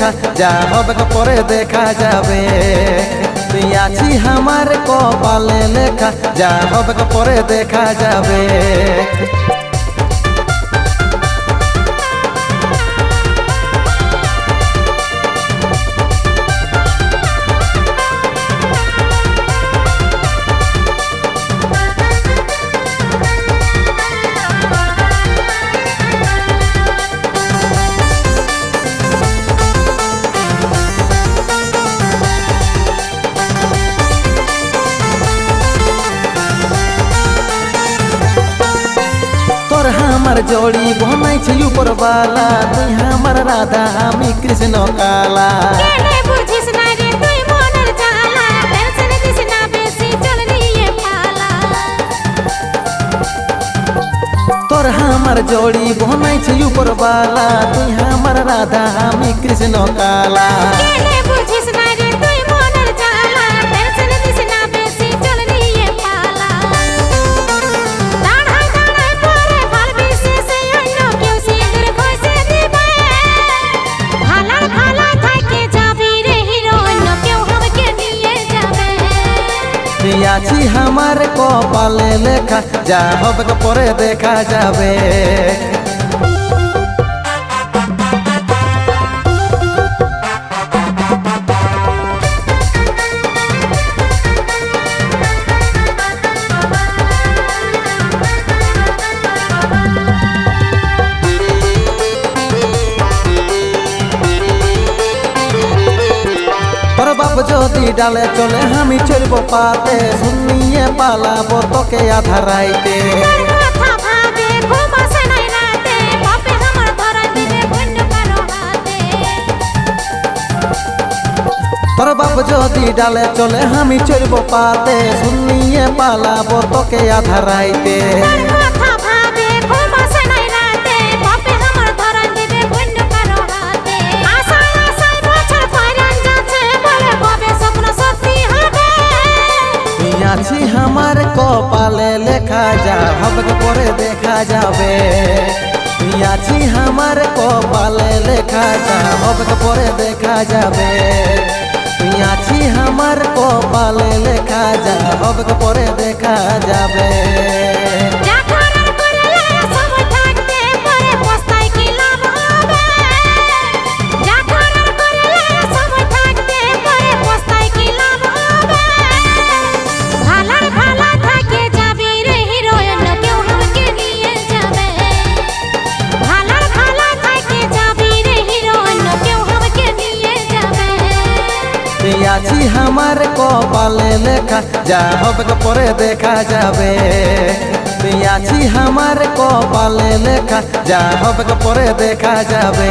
লেখা যা হবে পরে দেখা যাবে। তুই আছি আমার কপালে লেখা যা হবে পরে দেখা যাবে। তোর আমার জড়ি বনাইছে উপর বালা, তুই আমার রাধা আমি কৃষ্ণ কালা। কেনে বুঝিস না রে তুই মনের জ্বালা, টেনশন দিস না বেশি চল নিয়ে পালা। তোর আমার জড়ি বনাইছে উপর বালা, তুই আমার রাধা আমি কৃষ্ণ কালা। কেনে বুঝিস না রে তুই মনের জ্বালা, টেনশন দিস না বেশি চল নিয়ে পালা। দাঁড়ায় দাঁড়ায় পরে ভালবি শেষে অন্য কেউ সিঁদুর ঘষে দিবে। ভালা ভালা থাকে যাবি রে হিরো, অন্য কেউ আমাকে নিয়ে যাবে। তুই আছি আমার কপালে লেখা যা হবে পরে দেখা যাবে। তোর বাপ যদি ডালে চলে আমি চলব পাতে, শুনিয়ে পালাবো তোকে আধা রাইতে। কথা ভাবে ঘুম আসে নাই রাতে, বাপে আমার ধরা দিবে অন্য কারো হাতে। তোর বাপ যদি ডালে চলে আমি চলব পাতে, শুনিয়ে পালাবো তোকে আধা রাইতে। কথা ভাবে ঘুম আসে নাই রাতে, বাপে আমার ধরা দিবে অন্য কারো হাতে। আশায় আশায় বছর পারান যাচ্ছে, বলে কবে স্বপ্ন সত্যি হবে। তুই আছি আমার কপালে লেখা যা হবে পরে দেখা যাবে। তুই আছি আমার কপালে লেখা যা হবে পরে দেখা যাবে। তুই আছি আমার কপালে লেখা যা হবে পরে দেখা যাবে। যা করার করলে সময় থাকতে পরে পস্তায় কি লাভ হবে। যা করার করলে সময় থাকতে পরে পস্তায় কি লাভ হবে। ভালার ভালা থাকে যাবি রে হিরো, অন্য কেউ আমাকে নিয়ে যাবে। ভালার ভালা থাকে যাবি রে হিরো, অন্য কেউ আমাকে নিয়ে যাবে। তুই আছি আমার কপালে লেখা যা হবে পরে দেখা যাবে। তুই আছি আমার কপালে লেখা যা হবে পরে দেখা যাবে।